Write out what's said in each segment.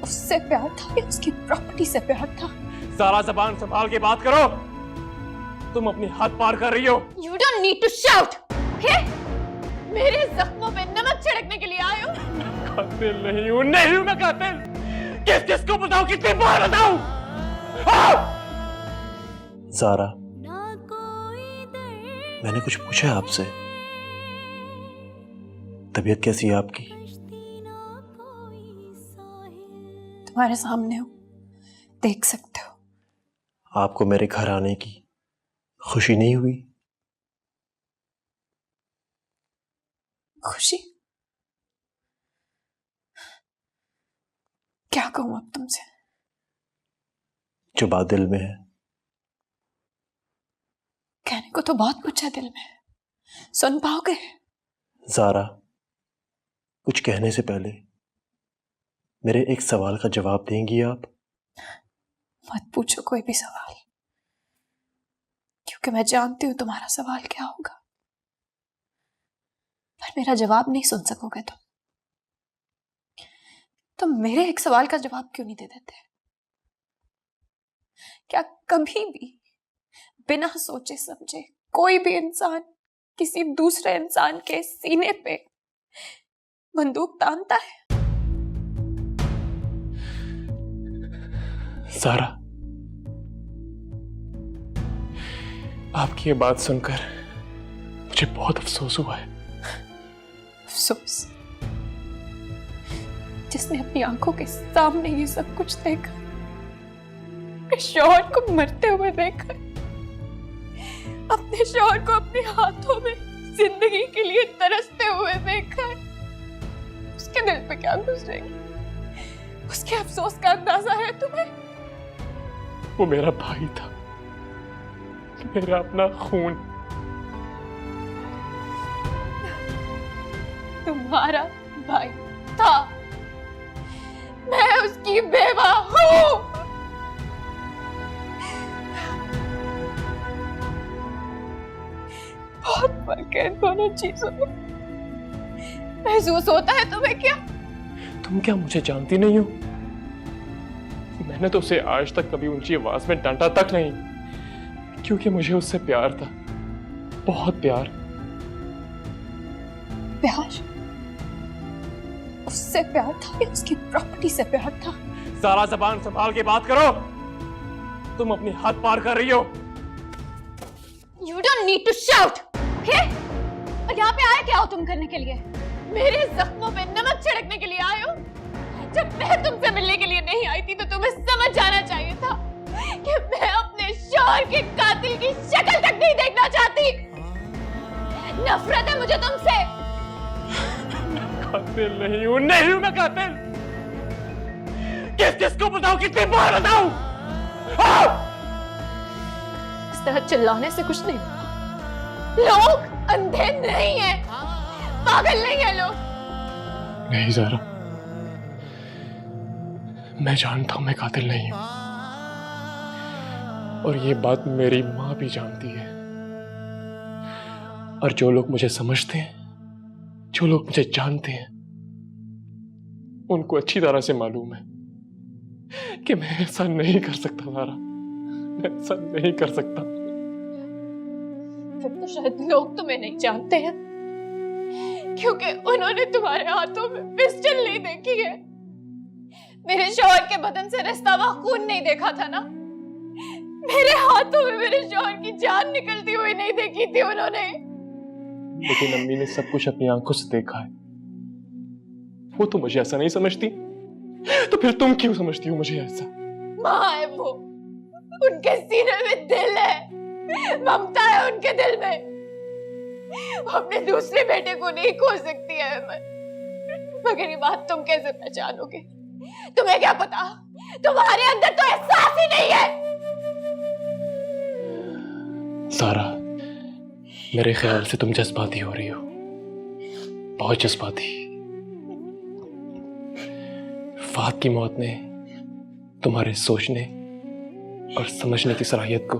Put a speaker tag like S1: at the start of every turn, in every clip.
S1: उससे प्यार था या उसकी प्रॉपर्टी से प्यार था?
S2: सारा जबान संभाल के बात करो, तुम अपनी हद पार कर रही हो।
S1: You don't need to shout, okay? मेरे जख्मों पे नमक छिड़कने के लिए आए हो?
S2: कातिल नहीं हूँ, नहीं हूँ मैं कातिल। किस किस को बताऊँ, कितनी बार बताऊँ?
S3: ज़ारा, मैंने कुछ पूछा है आपसे? तबीयत कैसी है आपकी?
S1: तुम्हारे सामने हो, देख सकते हो।
S3: आपको मेरे घर आने की खुशी नहीं हुई?
S1: खुशी? क्या कहूं अब तुमसे?
S3: जो बात दिल में है।
S1: कहने को तो बहुत कुछ है दिल में, सुन पाओगे?
S3: ज़ारा, कुछ कहने से पहले मेरे एक सवाल का जवाब देंगी आप?
S1: मत पूछो कोई भी सवाल, क्योंकि मैं जानती हूं तुम्हारा सवाल क्या होगा, पर मेरा जवाब नहीं सुन सकोगे तुम मेरे एक सवाल का जवाब क्यों नहीं दे देते? क्या कभी भी बिना सोचे समझे कोई भी इंसान किसी दूसरे इंसान के सीने पे बंदूक तानता है?
S2: ज़ारा, आपकी ये बात सुनकर मुझे बहुत अफसोस हुआ है।
S1: अफसोस? जिसने अपनी आंखों के सामने ये सब कुछ देखा, अपने शौहर को मरते हुए देखा, अपने शौहर को अपने हाथों में जिंदगी के लिए तरसते हुए देखा, उसके दिल पे क्या गुजरेगी? उसके अफसोस का अंदाजा है तुम्हें?
S2: वो मेरा भाई था, मेरा अपना खून।
S1: तुम्हारा भाई था, मैं उसकी बेवा हूं। बहुत फर्क है दोनों चीजों में। महसूस होता है तुम्हें क्या?
S2: तुम क्या मुझे जानती नहीं हो? मैंने तो उसे आज तक कभी ऊंची आवाज में डांटा तक नहीं, क्योंकि मुझे उससे प्यार था, बहुत प्यार।
S1: प्यार? उससे प्यार था या उसकी प्रॉपर्टी से प्यार था?
S2: सारा जबान संभाल के बात करो, तुम अपनी हद पार कर रही हो।
S1: You don't need to shout, okay? और यहाँ पे आए क्या हो तुम करने के लिए? मेरे जख्मों पे नमक छिड़कने के लिए आए हो? जब मैं तुमसे मिलने के लिए नहीं आई थी तो तुम्हें समझ जाना चाहिए था कि मैं अपने शौहर के कातिल की शक्ल तक नहीं देखना चाहती। नफरत है मुझे तुमसे।
S2: कातिल नहीं हूँ, नहीं हूँ मैं कातिल। किस किस को बताऊं, कितनी बार बताऊं?
S1: इस तरह चिल्लाने से कुछ नहीं होगा। लोग अंधे नहीं हैं, पागल नहीं है लोग।
S2: नहीं ज़ारा, मैं जानता हूं मैं कातिल नहीं हूं, और ये बात मेरी मां भी जानती है। और जो लोग मुझे समझते हैं, जो लोग मुझे जानते हैं, उनको अच्छी तरह से मालूम है कि मैं ऐसा नहीं कर सकता ज़ारा, मैं ऐसा नहीं कर सकता।
S1: फिर तो शायद लोग तुम्हें नहीं जानते हैं, क्योंकि उन्होंने तुम्हारे हाथों में पिस्टल नहीं देखी है। मेरे शौहर के बदन से रिश्ता हुआ खून नहीं देखा था ना? मेरे हाथों में मेरे शौहर की जान निकलती हुई नहीं देखी थी उन्होंने।
S2: लेकिन अम्मी ने सब कुछ अपनी आंखों से देखा है। वो तो मुझे ऐसा नहीं समझती, तो फिर तुम क्यों समझती हो मुझे ऐसा?
S1: माँ है वो, उनके सीने में दिल है, ममता है उनके दिल में। वो अपने दूसरे बेटे को नहीं खो सकती है मगर ये बात तुम कैसे पहचानोगे? तुम्हें क्या पता, तुम्हारे अंदर तो एहसास ही नहीं है।
S2: सारा, मेरे ख्याल से तुम जज्बाती हो रही हो, बहुत जज्बाती। फात की मौत ने तुम्हारे सोचने और समझने की सलाहियत को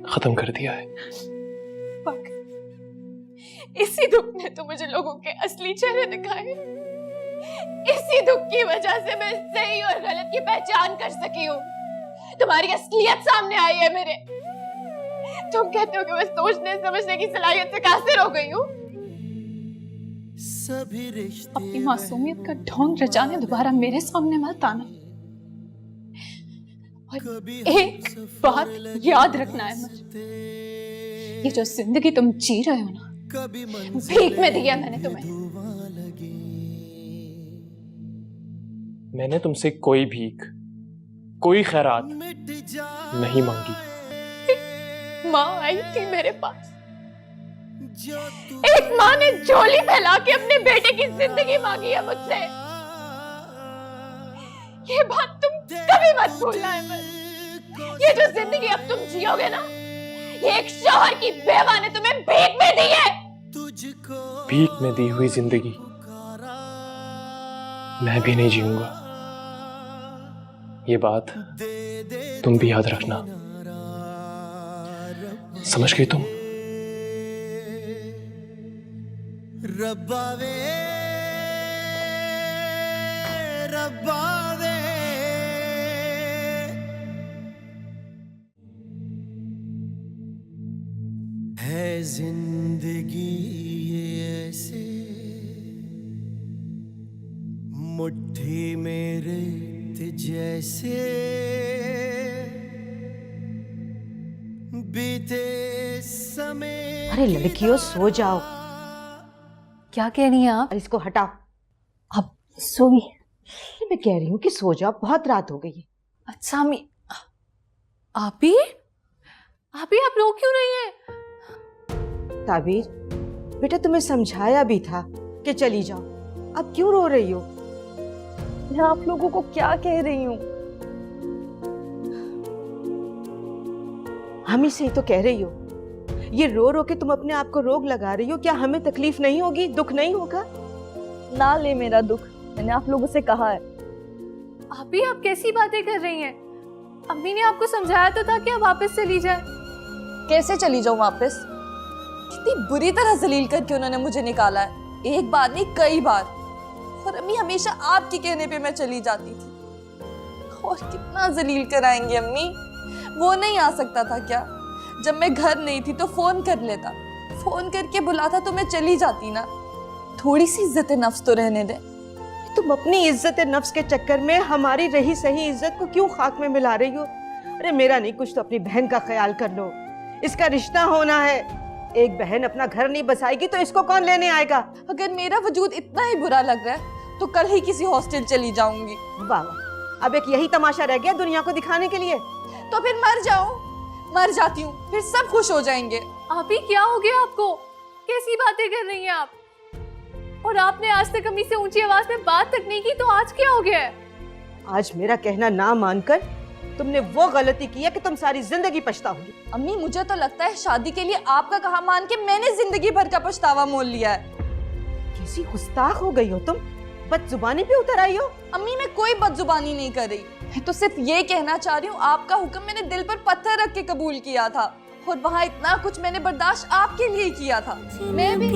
S2: खत्म कर दिया है।
S1: इसी दुख ने तो मुझे लोगों के असली चेहरे दिखाए। इसी दुख की वजह से मैं सही और गलत की पहचान कर सकी हूँ। तुम्हारी असलियत सामने आई है मेरे। तुम कहते हो कि मैं सोचने समझने की सलाहियत से कासिर हो गई हूँ। अपनी मासूमियत का ढोंग रचाने दोबारा मेरे सामने मत आना। और एक बात याद रखना है अमर, ये जो जिंदगी तुम जी रहे हो ना, भीख में दी है मैंने तुम्हें।
S2: मैंने तुमसे कोई भीख, कोई खैरात नहीं मांगी।
S1: माँ आई थी मेरे पास, एक माँ ने झोली फैला के अपने बेटे की जिंदगी मांगी है मुझसे। ये बात तुम कभी मत भूलना है। ये जो जिंदगी अब तुम जियोगे ना, ये एक शौहर की बेवा ने तुम्हें भीख में दी है।
S2: भीख में दी हुई जिंदगी मैं भी नहीं जीऊंगा, ये बात तुम भी याद रखना। समझ गई तुम?
S4: रब्बावे रब्बावे है जिंदगी ये ऐसे मुट्ठी में रेत जैसे बीते समय।
S5: अरे लड़कियों सो जाओ।
S6: क्या कह रही हैं आप?
S5: इसको हटाओ।
S6: अब सोई।
S5: मैं कह रही हूँ कि सो जाओ, बहुत रात हो गई है।
S6: अच्छा अम्मी, आप आप रो क्यों रही हैं?
S5: ताबीर बेटा, तुम्हें समझाया भी था कि चली जाओ, अब क्यों रो रही हो?
S6: मैं आप लोगों को क्या कह रही हूँ?
S5: हम ही से ही तो कह रही हो। ये रो रो के तुम अपने आप को रोग लगा रही हो। क्या हमें तकलीफ नहीं होगी, दुख नहीं होगा?
S6: ना ले मेरा दुख, मैंने आप लोगों से कहा है। आप कैसी बातें कर रही हैं? अम्मी ने आपको समझाया तो था कि आप वापस चली जाए। कैसे चली जाऊं वापस? कितनी बुरी तरह जलील करके उन्होंने मुझे निकाला है, एक बार नहीं कई बार। और अम्मी हमेशा आपके कहने पे मैं चली जाती थी। और कितना जलील कराएंगे अम्मी? वो नहीं आ सकता था क्या? जब मैं घर नहीं थी तो फोन कर लेता, फोन करके बुलाता तो मैं चली जाती ना। थोड़ी सी इज्जत नफ्स तो रहने दे।
S5: तुम अपनी इज्जत नफ्स के चक्कर में हमारी रही सही इज्जत को क्यों खाक में मिला रही हो? अरे मेरा नहीं, कुछ तो अपनी बहन का ख्याल कर लो। इसका रिश्ता होना है। एक बहन अपना घर नहीं बसाएगी तो इसको कौन लेने आएगा?
S6: अगर मेरा वजूद इतना ही बुरा लग रहा है तो कल ही किसी हॉस्टल चली जाऊंगी।
S5: वाह, अब एक यही तमाशा रह गया दुनिया को दिखाने के लिए।
S6: तो फिर मर जाऊं, मर जाती हूँ, फिर सब खुश हो जाएंगे। आप ही क्या हो गया आपको? कैसी बातें कर रही हैं आप? और आपने आज तक अम्मी से ऊंची आवाज में बात तक नहीं की, तो आज क्या हो गया है?
S5: आज मेरा कहना ना मानकर तुमने वो गलती की है कि तुम सारी जिंदगी पछताओगी।
S6: अम्मी मुझे तो लगता है शादी के लिए आपका कहा मान के मैंने जिंदगी भर का पछतावा मोल लिया है।
S5: कैसी गुस्ताख हो गई हो तुम, बदजुबानी पे उतर आई हो।
S6: अम्मी मैं कोई बदजुबानी नहीं कर रही, मैं तो सिर्फ ये कहना चाह रही हूँ आपका हुक्म मैंने दिल पर पत्थर रख के कबूल किया था, और वहाँ इतना कुछ मैंने बर्दाश्त आपके लिए किया था। मैं भी